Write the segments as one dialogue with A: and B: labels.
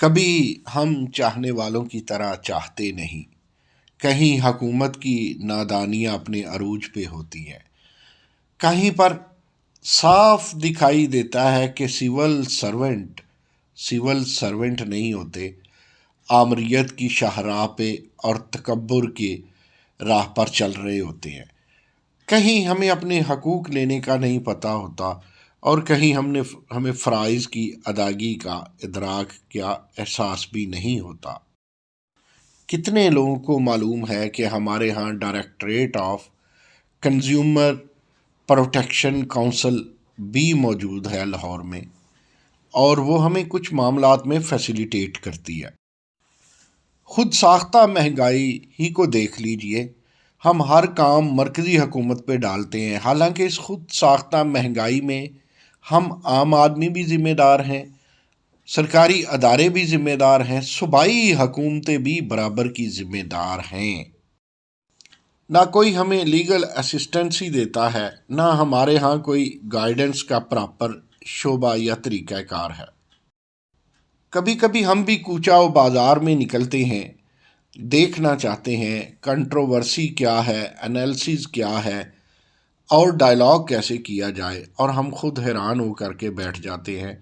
A: کبھی ہم چاہنے والوں کی طرح چاہتے نہیں، کہیں حکومت کی نادانیاں اپنے عروج پہ ہوتی ہیں، کہیں پر صاف دکھائی دیتا ہے کہ سول سرونٹ نہیں ہوتے، آمریت کی شاہراہ پہ اور تکبر کے راہ پر چل رہے ہوتے ہیں۔ کہیں ہمیں اپنے حقوق لینے کا نہیں پتہ ہوتا، اور کہیں ہمیں فرائض کی ادائیگی کا ادراک یا احساس بھی نہیں ہوتا۔ کتنے لوگوں کو معلوم ہے کہ ہمارے ہاں directorate of consumer protection council بھی موجود ہے لاہور میں، اور وہ ہمیں کچھ معاملات میں فیسیلیٹیٹ کرتی ہے۔ خود ساختہ مہنگائی ہی کو دیکھ لیجئے، ہم ہر کام مرکزی حکومت پہ ڈالتے ہیں، حالانکہ اس خود ساختہ مہنگائی میں ہم عام آدمی بھی ذمہ دار ہیں، سرکاری ادارے بھی ذمہ دار ہیں، صوبائی حکومتیں بھی برابر کی ذمہ دار ہیں۔ نہ کوئی ہمیں لیگل اسسٹنس ہی دیتا ہے، نہ ہمارے ہاں کوئی گائیڈنس کا پراپر شعبہ یا طریقہ کار ہے۔ کبھی کبھی ہم بھی کوچہ و بازار میں نکلتے ہیں، دیکھنا چاہتے ہیں کنٹروورسی کیا ہے، انالیسز کیا ہے، اور ڈائلاگ کیسے کیا جائے، اور ہم خود حیران ہو کر کے بیٹھ جاتے ہیں۔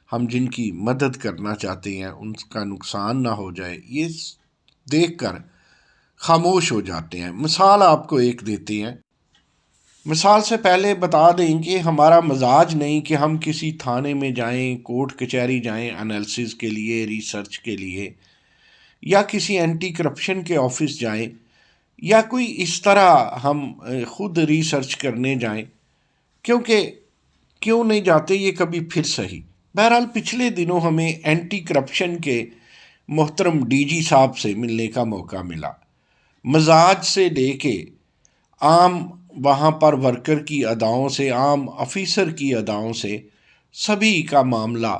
A: ہم جن کی مدد کرنا چاہتے ہیں ان کا نقصان نہ ہو جائے، یہ دیکھ کر خاموش ہو جاتے ہیں۔ مثال آپ کو ایک دیتے ہیں۔ مثال سے پہلے بتا دیں کہ ہمارا مزاج نہیں کہ ہم کسی تھانے میں جائیں، کورٹ کچہری جائیں انالیسز کے لیے، ریسرچ کے لیے، یا کسی اینٹی کرپشن کے آفس جائیں، یا کوئی اس طرح ہم خود ریسرچ کرنے جائیں۔ کیوں نہیں جاتے یہ کبھی پھر صحیح۔ بہرحال پچھلے دنوں ہمیں اینٹی کرپشن کے محترم ڈی جی صاحب سے ملنے کا موقع ملا۔ مزاج سے لے کے عام وہاں پر ورکر کی اداؤں سے، عام آفیسر کی اداؤں سے، سبھی کا معاملہ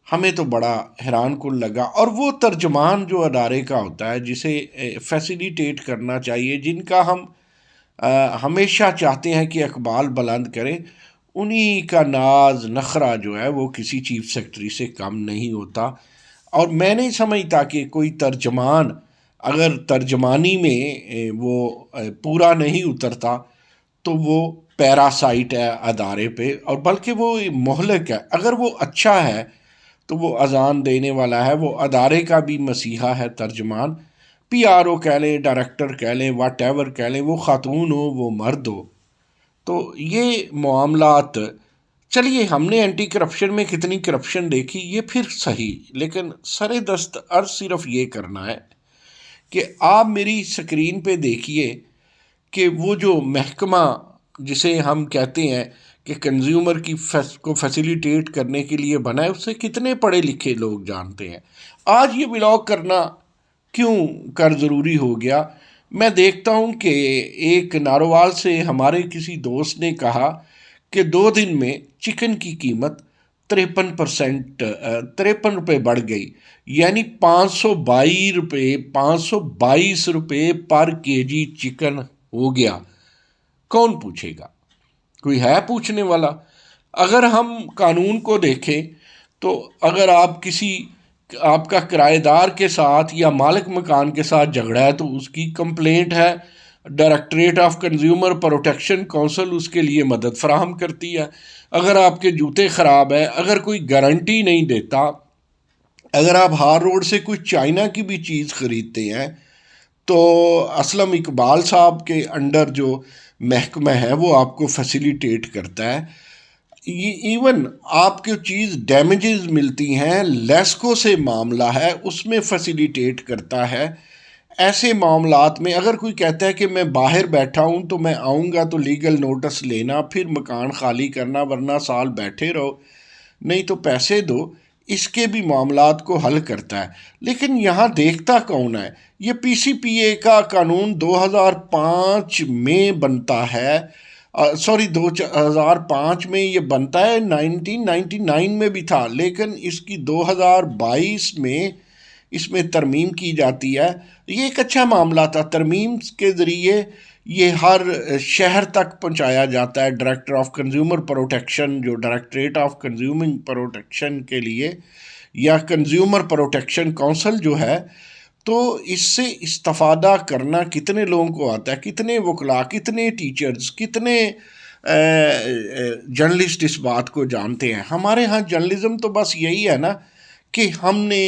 A: ہمیں تو بڑا حیران کن لگا۔ اور وہ ترجمان جو ادارے کا ہوتا ہے، جسے فیسیلیٹیٹ کرنا چاہیے، جن کا ہم ہمیشہ چاہتے ہیں کہ اقبال بلند کریں، انہی کا ناز نخرہ جو ہے وہ کسی چیف سیکرٹری سے کم نہیں ہوتا۔ اور میں نہیں سمجھتا کہ کوئی ترجمان اگر ترجمانی میں وہ پورا نہیں اترتا تو وہ پیراسائٹ ہے ادارے پہ، اور بلکہ وہ مہلک ہے۔ اگر وہ اچھا ہے تو وہ اذان دینے والا ہے، وہ ادارے کا بھی مسیحا ہے ترجمان۔ پی آر او کہہ لیں، ڈائریکٹر کہہ لیں، واٹ ایور کہہ لیں، وہ خاتون ہو وہ مرد ہو۔ تو یہ معاملات، چلیے ہم نے اینٹی کرپشن میں کتنی کرپشن دیکھی یہ پھر صحیح، لیکن سر دست عرض صرف یہ کرنا ہے کہ آپ میری سکرین پہ دیکھیے کہ وہ جو محکمہ جسے ہم کہتے ہیں کہ کنزیومر کو فیسیلیٹیٹ کرنے کے لیے بنا ہے، اس سے کتنے پڑھے لکھے لوگ جانتے ہیں۔ آج یہ ولاگ کرنا کیوں کر ضروری ہو گیا؟ میں دیکھتا ہوں کہ ایک ناروال سے ہمارے کسی دوست نے کہا کہ 2 دن میں چکن کی قیمت 53 روپے بڑھ گئی، یعنی 522 روپے پر کے جی چکن ہو گیا۔ کون پوچھے گا؟ کوئی ہے پوچھنے والا؟ اگر ہم قانون کو دیکھیں تو اگر آپ کا کرایہ دار کے ساتھ یا مالک مکان کے ساتھ جھگڑا ہے تو اس کی کمپلینٹ ہے، directorate of consumer protection council اس کے لیے مدد فراہم کرتی ہے۔ اگر آپ کے جوتے خراب ہیں، اگر کوئی گارنٹی نہیں دیتا، اگر آپ ہار روڈ سے کوئی چائنا کی بھی چیز خریدتے ہیں تو اسلم اقبال صاحب کے انڈر جو محکمہ ہے وہ آپ کو فیسیلیٹیٹ کرتا ہے۔ ایون آپ کو چیز ڈیمیجز ملتی ہیں، لیسکو سے معاملہ ہے، اس میں فیسیلیٹیٹ کرتا ہے۔ ایسے معاملات میں اگر کوئی کہتا ہے کہ میں باہر بیٹھا ہوں تو میں آؤں گا تو لیگل نوٹس لینا، پھر مکان خالی کرنا، ورنہ سال بیٹھے رہو، نہیں تو پیسے دو، اس کے بھی معاملات کو حل کرتا ہے۔ لیکن یہاں دیکھتا کون ہے؟ یہ پی سی پی اے کا قانون 2005 میں بنتا ہے، 2005 میں یہ بنتا ہے، 1999 میں بھی تھا، لیکن اس کی 2022 میں اس میں ترمیم کی جاتی ہے۔ یہ ایک اچھا معاملہ تھا، ترمیم کے ذریعے یہ ہر شہر تک پہنچایا جاتا ہے۔ ڈائریکٹر آف کنزیومر پروٹیکشن جو ڈائریکٹریٹ آف کنزیومر پروٹیکشن کے لیے یا کنزیومر پروٹیکشن کونسل جو ہے، تو اس سے استفادہ کرنا کتنے لوگوں کو آتا ہے، کتنے وکلاء، کتنے ٹیچرز، کتنے جرنلسٹ اس بات کو جانتے ہیں؟ ہمارے ہاں جرنلزم تو بس یہی ہے نا کہ ہم نے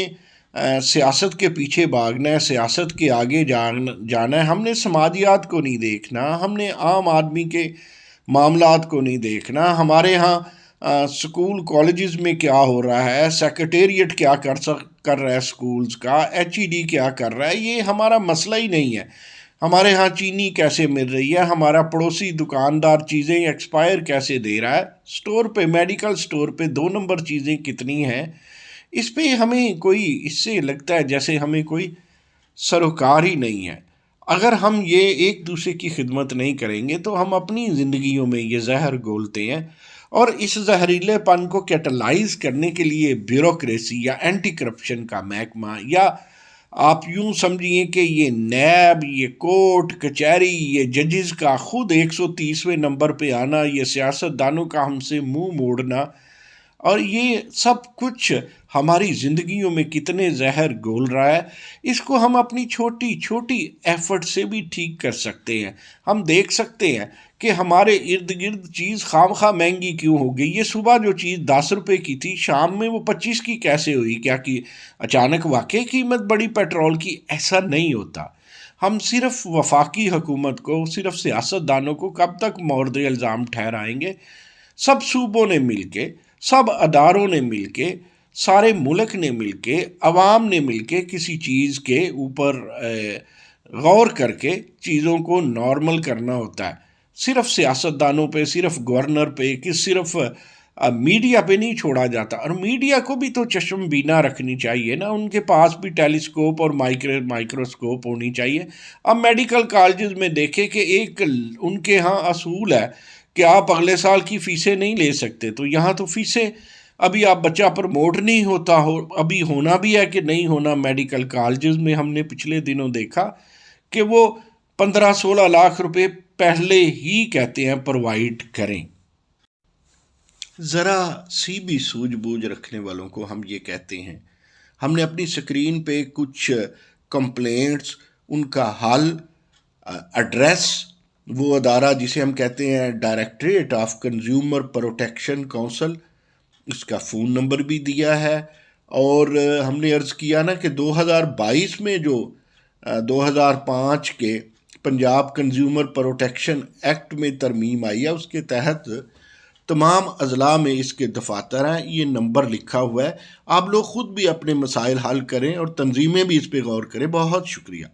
A: سیاست کے پیچھے بھاگنا ہے، سیاست کے آگے جانا ہے، ہم نے سماجیات کو نہیں دیکھنا، ہم نے عام آدمی کے معاملات کو نہیں دیکھنا۔ ہمارے ہاں سکول کالجز میں کیا ہو رہا ہے، سیکریٹریٹ کیا کر رہا ہے سکولز کا، ایچ ای ڈی کیا کر رہا ہے، یہ ہمارا مسئلہ ہی نہیں ہے۔ ہمارے ہاں چینی کیسے مل رہی ہے، ہمارا پڑوسی دکاندار چیزیں ایکسپائر کیسے دے رہا ہے، سٹور پہ، میڈیکل سٹور پہ 2 نمبر چیزیں کتنی ہیں، اس پہ ہمیں کوئی، اس سے لگتا ہے جیسے ہمیں کوئی سروکار ہی نہیں ہے۔ اگر ہم یہ ایک دوسرے کی خدمت نہیں کریں گے تو ہم اپنی زندگیوں میں یہ زہر گھولتے ہیں، اور اس زہریلے پن کو کیٹلائز کرنے کے لیے بیوروکریسی یا اینٹی کرپشن کا محکمہ، یا آپ یوں سمجھیے کہ یہ نیب، یہ کورٹ کچہری، یہ ججز کا خود 130ویں نمبر پہ آنا، یہ سیاست دانوں کا ہم سے منہ موڑنا، اور یہ سب کچھ ہماری زندگیوں میں کتنے زہر گھول رہا ہے۔ اس کو ہم اپنی چھوٹی چھوٹی ایفرٹ سے بھی ٹھیک کر سکتے ہیں۔ ہم دیکھ سکتے ہیں کہ ہمارے ارد گرد چیز خام خواہ مہنگی کیوں ہو گئی۔ یہ صبح جو چیز 10 روپے کی تھی، شام میں وہ 25 کی کیسے ہوئی؟ کیا کہ اچانک واقعی قیمت بڑی پیٹرول کی؟ ایسا نہیں ہوتا۔ ہم صرف وفاقی حکومت کو، صرف سیاست دانوں کو کب تک مورد الزام ٹھہرائیں گے؟ سب صوبوں نے مل کے، سب اداروں نے مل کے، سارے ملک نے مل کے، عوام نے مل کے کسی چیز کے اوپر غور کر کے چیزوں کو نارمل کرنا ہوتا ہے۔ صرف سیاست دانوں پہ، صرف گورنر پہ، کہ صرف میڈیا پہ نہیں چھوڑا جاتا۔ اور میڈیا کو بھی تو چشم بینا رکھنی چاہیے نا، ان کے پاس بھی ٹیلیسکوپ اور مائکروسکوپ ہونی چاہیے۔ اب میڈیکل کالجز میں دیکھیں کہ ایک ان کے ہاں اصول ہے کہ آپ اگلے سال کی فیسیں نہیں لے سکتے، تو یہاں تو فیسیں، ابھی آپ بچہ پروموٹ نہیں ہوتا ہو، ابھی ہونا بھی ہے کہ نہیں ہونا میڈیکل کالجز میں، ہم نے پچھلے دنوں دیکھا کہ وہ 15-16 لاکھ روپے پہلے ہی کہتے ہیں پرووائڈ کریں۔ ذرا سی بھی سوجھ بوجھ رکھنے والوں کو ہم یہ کہتے ہیں، ہم نے اپنی سکرین پہ کچھ کمپلینٹس، ان کا حل، ایڈریس، وہ ادارہ جسے ہم کہتے ہیں directorate of consumer protection council, اس کا فون نمبر بھی دیا ہے۔ اور ہم نے عرض کیا نا کہ 2022 میں جو 2005 کے پنجاب کنزیومر پروٹیکشن ایکٹ میں ترمیم آئی ہے، اس کے تحت تمام اضلاع میں اس کے دفاتر ہیں، یہ نمبر لکھا ہوا ہے۔ آپ لوگ خود بھی اپنے مسائل حل کریں اور تنظیمیں بھی اس پہ غور کریں۔ بہت شکریہ۔